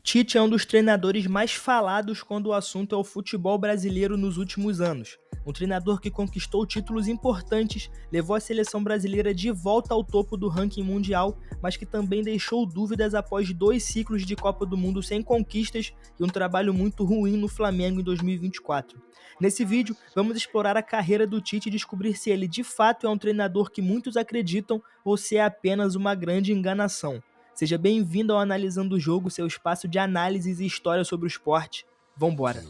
Tite é um dos treinadores mais falados quando o assunto é o futebol brasileiro nos últimos anos. Um treinador que conquistou títulos importantes, levou a seleção brasileira de volta ao topo do ranking mundial, mas que também deixou dúvidas após 2 ciclos de Copa do Mundo sem conquistas e um trabalho muito ruim no Flamengo em 2024. Nesse vídeo, vamos explorar a carreira do Tite e descobrir se ele de fato é um treinador que muitos acreditam ou se é apenas uma grande enganação. Seja bem-vindo ao Analisando o Jogo, seu espaço de análises e história sobre o esporte. Vambora!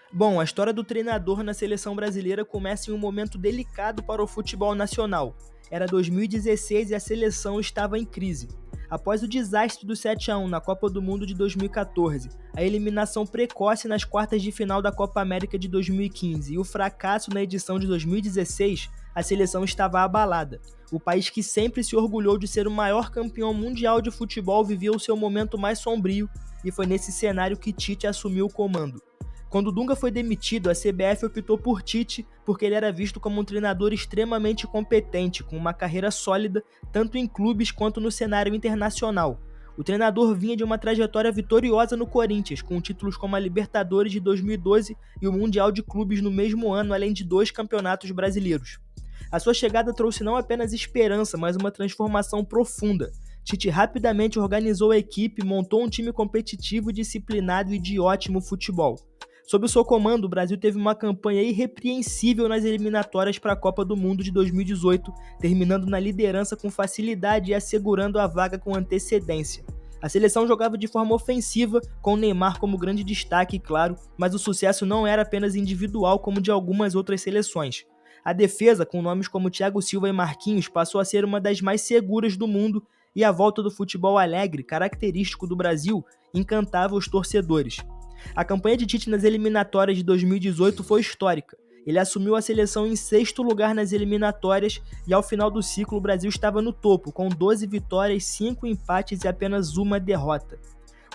Bom, a história do treinador na seleção brasileira começa em um momento delicado para o futebol nacional. Era 2016 e a seleção estava em crise. Após o desastre do 7-1 na Copa do Mundo de 2014, a eliminação precoce nas quartas de final da Copa América de 2015 e o fracasso na edição de 2016, a seleção estava abalada. O país que sempre se orgulhou de ser o maior campeão mundial de futebol vivia o seu momento mais sombrio e foi nesse cenário que Tite assumiu o comando. Quando Dunga foi demitido, a CBF optou por Tite porque ele era visto como um treinador extremamente competente, com uma carreira sólida tanto em clubes quanto no cenário internacional. O treinador vinha de uma trajetória vitoriosa no Corinthians, com títulos como a Libertadores de 2012 e o Mundial de Clubes no mesmo ano, além de 2 campeonatos brasileiros. A sua chegada trouxe não apenas esperança, mas uma transformação profunda. Tite rapidamente organizou a equipe, montou um time competitivo, disciplinado e de ótimo futebol. Sob o seu comando, o Brasil teve uma campanha irrepreensível nas eliminatórias para a Copa do Mundo de 2018, terminando na liderança com facilidade e assegurando a vaga com antecedência. A seleção jogava de forma ofensiva, com Neymar como grande destaque, claro, mas o sucesso não era apenas individual como de algumas outras seleções. A defesa, com nomes como Thiago Silva e Marquinhos, passou a ser uma das mais seguras do mundo e a volta do futebol alegre, característico do Brasil, encantava os torcedores. A campanha de Tite nas eliminatórias de 2018 foi histórica. Ele assumiu a seleção em 6º lugar nas eliminatórias e ao final do ciclo o Brasil estava no topo, com 12 vitórias, 5 empates e apenas uma derrota.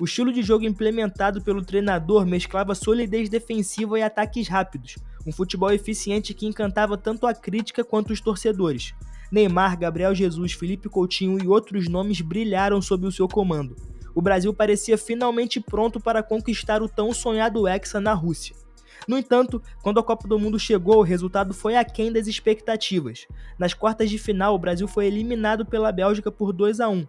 O estilo de jogo implementado pelo treinador mesclava solidez defensiva e ataques rápidos, um futebol eficiente que encantava tanto a crítica quanto os torcedores. Neymar, Gabriel Jesus, Felipe Coutinho e outros nomes brilharam sob o seu comando. O Brasil parecia finalmente pronto para conquistar o tão sonhado Hexa na Rússia. No entanto, quando a Copa do Mundo chegou, o resultado foi aquém das expectativas. Nas quartas de final, o Brasil foi eliminado pela Bélgica por 2-1.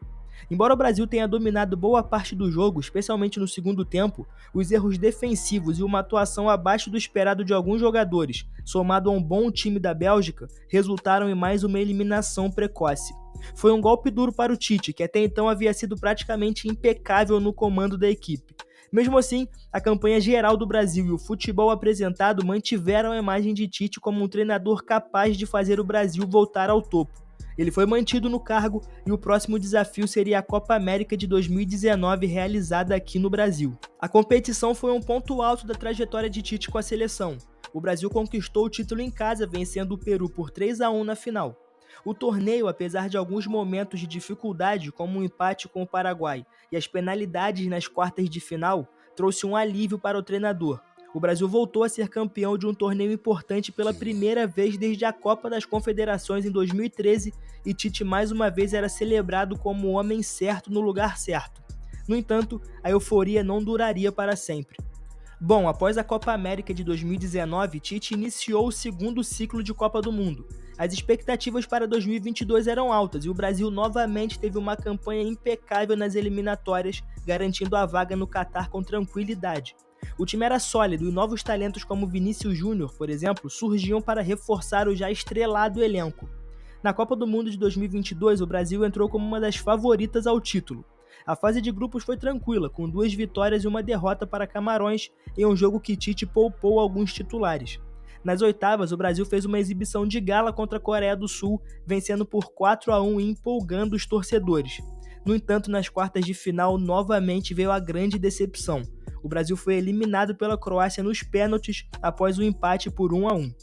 Embora o Brasil tenha dominado boa parte do jogo, especialmente no segundo tempo, os erros defensivos e uma atuação abaixo do esperado de alguns jogadores, somado a um bom time da Bélgica, resultaram em mais uma eliminação precoce. Foi um golpe duro para o Tite, que até então havia sido praticamente impecável no comando da equipe. Mesmo assim, a campanha geral do Brasil e o futebol apresentado mantiveram a imagem de Tite como um treinador capaz de fazer o Brasil voltar ao topo. Ele foi mantido no cargo e o próximo desafio seria a Copa América de 2019 realizada aqui no Brasil. A competição foi um ponto alto da trajetória de Tite com a seleção. O Brasil conquistou o título em casa, vencendo o Peru por 3-1 na final. O torneio, apesar de alguns momentos de dificuldade, como o empate com o Paraguai e as penalidades nas quartas de final, trouxe um alívio para o treinador. O Brasil voltou a ser campeão de um torneio importante pela primeira vez desde a Copa das Confederações em 2013 e Tite mais uma vez era celebrado como o homem certo no lugar certo. No entanto, a euforia não duraria para sempre. Bom, após a Copa América de 2019, Tite iniciou o segundo ciclo de Copa do Mundo. As expectativas para 2022 eram altas e o Brasil novamente teve uma campanha impecável nas eliminatórias, garantindo a vaga no Catar com tranquilidade. O time era sólido e novos talentos como Vinícius Júnior, por exemplo, surgiam para reforçar o já estrelado elenco. Na Copa do Mundo de 2022, o Brasil entrou como uma das favoritas ao título. A fase de grupos foi tranquila, com 2 vitórias e uma derrota para Camarões em um jogo que Tite poupou alguns titulares. Nas oitavas, o Brasil fez uma exibição de gala contra a Coreia do Sul, vencendo por 4-1 e empolgando os torcedores. No entanto, nas quartas de final, novamente veio a grande decepção. O Brasil foi eliminado pela Croácia nos pênaltis após o empate por 1-1.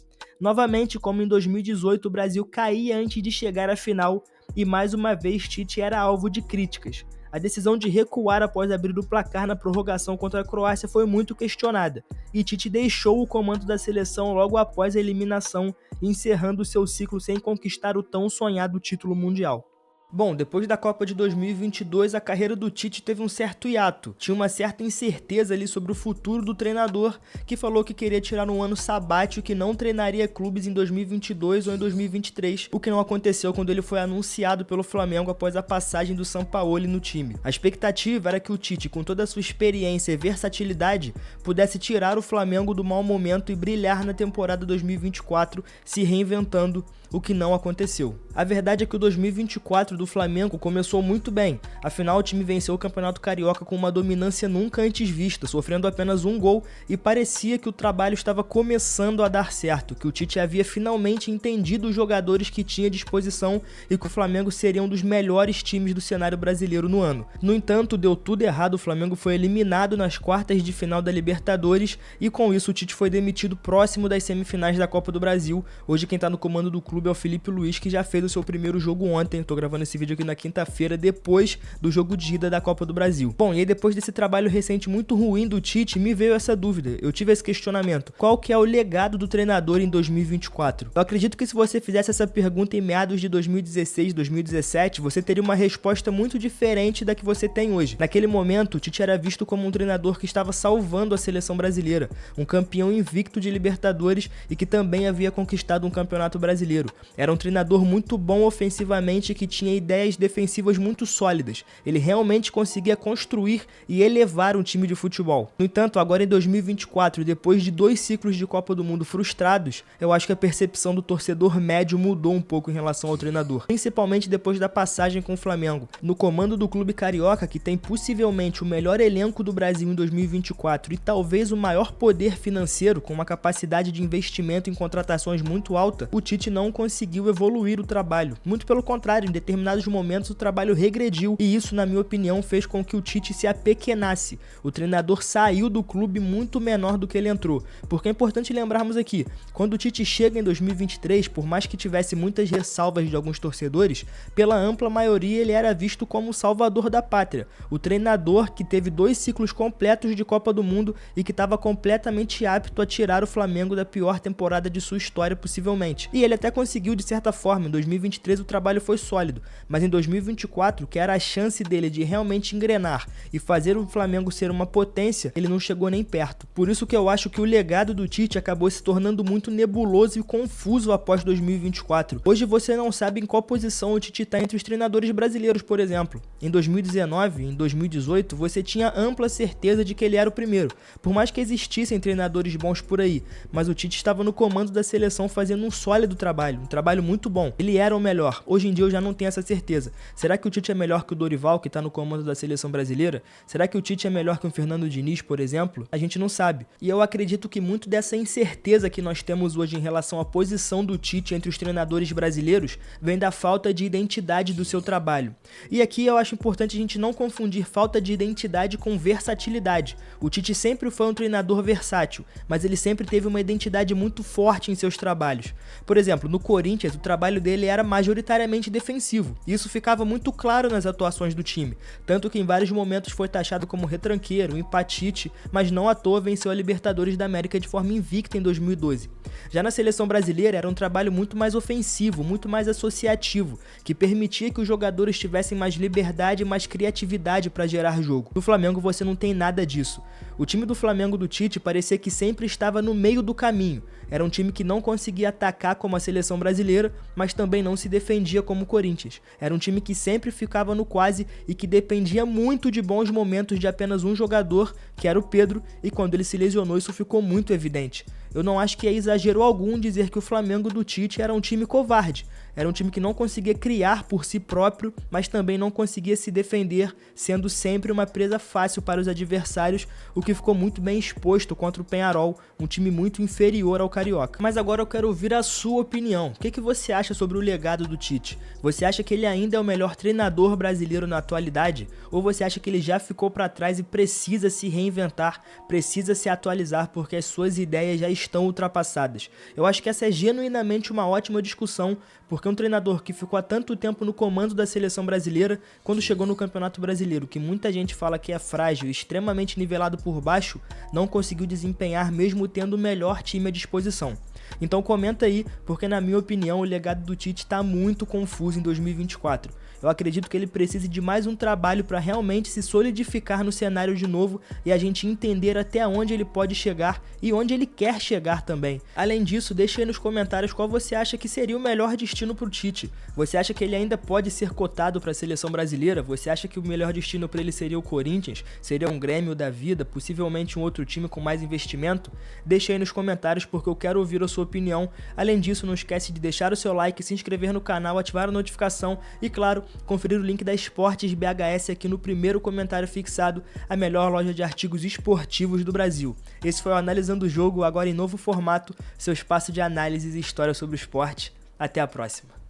Novamente, como em 2018, o Brasil caía antes de chegar à final e mais uma vez Tite era alvo de críticas. A decisão de recuar após abrir o placar na prorrogação contra a Croácia foi muito questionada, e Tite deixou o comando da seleção logo após a eliminação, encerrando seu ciclo sem conquistar o tão sonhado título mundial. Bom, depois da Copa de 2022, a carreira do Tite teve um certo hiato. Tinha uma certa incerteza ali sobre o futuro do treinador, que falou que queria tirar um ano sabático e que não treinaria clubes em 2022 ou em 2023, o que não aconteceu quando ele foi anunciado pelo Flamengo após a passagem do Sampaoli no time. A expectativa era que o Tite, com toda a sua experiência e versatilidade, pudesse tirar o Flamengo do mau momento e brilhar na temporada 2024, se reinventando, o que não aconteceu. A verdade é que o 2024 do Flamengo começou muito bem, afinal o time venceu o Campeonato Carioca com uma dominância nunca antes vista, sofrendo apenas um gol, e parecia que o trabalho estava começando a dar certo, que o Tite havia finalmente entendido os jogadores que tinha à disposição e que o Flamengo seria um dos melhores times do cenário brasileiro no ano. No entanto, deu tudo errado, o Flamengo foi eliminado nas quartas de final da Libertadores e com isso o Tite foi demitido próximo das semifinais da Copa do Brasil. Hoje quem está no comando do clube é o Felipe Luiz, que já fez o seu primeiro jogo ontem. Tô gravando esse vídeo aqui na quinta-feira, depois do jogo de ida da Copa do Brasil. Bom, e aí depois desse trabalho recente muito ruim do Tite, me veio essa dúvida, eu tive esse questionamento: qual que é o legado do treinador em 2024? Eu acredito que se você fizesse essa pergunta em meados de 2016, 2017, você teria uma resposta muito diferente da que você tem hoje. Naquele momento, o Tite era visto como um treinador que estava salvando a seleção brasileira, um campeão invicto de Libertadores e que também havia conquistado um campeonato brasileiro. Era um treinador muito bom ofensivamente e que tinha ideias defensivas muito sólidas. Ele realmente conseguia construir e elevar um time de futebol. No entanto, agora em 2024, depois de 2 ciclos de Copa do Mundo frustrados, eu acho que a percepção do torcedor médio mudou um pouco em relação ao treinador, principalmente depois da passagem com o Flamengo. No comando do clube carioca, que tem possivelmente o melhor elenco do Brasil em 2024 e talvez o maior poder financeiro, com uma capacidade de investimento em contratações muito alta, o Tite não conseguiu evoluir o trabalho. Muito pelo contrário, em determinados momentos o trabalho regrediu e isso, na minha opinião, fez com que o Tite se apequenasse. O treinador saiu do clube muito menor do que ele entrou, porque é importante lembrarmos aqui, quando o Tite chega em 2023, por mais que tivesse muitas ressalvas de alguns torcedores, pela ampla maioria ele era visto como o salvador da pátria, o treinador que teve 2 ciclos completos de Copa do Mundo e que estava completamente apto a tirar o Flamengo da pior temporada de sua história possivelmente. E ele até conseguiu de certa forma. Em 2023 o trabalho foi sólido, mas em 2024, que era a chance dele de realmente engrenar e fazer o Flamengo ser uma potência, ele não chegou nem perto. Por isso que eu acho que o legado do Tite acabou se tornando muito nebuloso e confuso após 2024. Hoje você não sabe em qual posição o Tite está entre os treinadores brasileiros, por exemplo. Em 2019, em 2018, você tinha ampla certeza de que ele era o primeiro, por mais que existissem treinadores bons por aí, mas o Tite estava no comando da seleção fazendo um sólido trabalho, um trabalho muito bom. Ele era o melhor. Hoje em dia eu já não tenho essa certeza. Será que o Tite é melhor que o Dorival, que está no comando da seleção brasileira? Será que o Tite é melhor que o Fernando Diniz, por exemplo? A gente não sabe. E eu acredito que muito dessa incerteza que nós temos hoje em relação à posição do Tite entre os treinadores brasileiros vem da falta de identidade do seu trabalho. E aqui eu acho importante a gente não confundir falta de identidade com versatilidade. O Tite sempre foi um treinador versátil, mas ele sempre teve uma identidade muito forte em seus trabalhos. Por exemplo, no Corinthians, o trabalho dele era majoritariamente defensivo. Isso ficava muito claro nas atuações do time, tanto que em vários momentos foi taxado como retranqueiro, empatite, mas não à toa venceu a Libertadores da América de forma invicta em 2012. Já na seleção brasileira era um trabalho muito mais ofensivo, muito mais associativo, que permitia que os jogadores tivessem mais liberdade e mais criatividade para gerar jogo. No Flamengo você não tem nada disso. O time do Flamengo do Tite parecia que sempre estava no meio do caminho. Era um time que não conseguia atacar como a seleção brasileira, mas também não se defendia como o Corinthians. Era um time que sempre ficava no quase e que dependia muito de bons momentos de apenas um jogador, que era o Pedro, e quando ele se lesionou isso ficou muito evidente. Eu não acho que é exagero algum dizer que o Flamengo do Tite era um time covarde. Era um time que não conseguia criar por si próprio, mas também não conseguia se defender, sendo sempre uma presa fácil para os adversários, o que ficou muito bem exposto contra o Peñarol, um time muito inferior ao Carioca. Mas agora eu quero ouvir a sua opinião. O que você acha sobre o legado do Tite? Você acha que ele ainda é o melhor treinador brasileiro na atualidade? Ou você acha que ele já ficou para trás e precisa se reinventar, precisa se atualizar porque as suas ideias já estão ultrapassadas? Eu acho que essa é genuinamente uma ótima discussão, porque um treinador que ficou há tanto tempo no comando da seleção brasileira, quando chegou no Campeonato Brasileiro, que muita gente fala que é frágil, extremamente nivelado por baixo, não conseguiu desempenhar mesmo tendo o melhor time à disposição. Então comenta aí, porque na minha opinião o legado do Tite está muito confuso em 2024. Eu acredito que ele precise de mais um trabalho para realmente se solidificar no cenário de novo e a gente entender até onde ele pode chegar e onde ele quer chegar também. Além disso, deixa aí nos comentários qual você acha que seria o melhor destino para o Tite. Você acha que ele ainda pode ser cotado para a seleção brasileira? Você acha que o melhor destino para ele seria o Corinthians? Seria um Grêmio da vida? Possivelmente um outro time com mais investimento? Deixa aí nos comentários porque eu quero ouvir a sua opinião. Além disso, não esquece de deixar o seu like, se inscrever no canal, ativar a notificação e, claro, conferir o link da Esportes BHS aqui no primeiro comentário fixado, a melhor loja de artigos esportivos do Brasil. Esse foi o Analisando o Jogo, agora em novo formato, seu espaço de análises e história sobre o esporte. Até a próxima.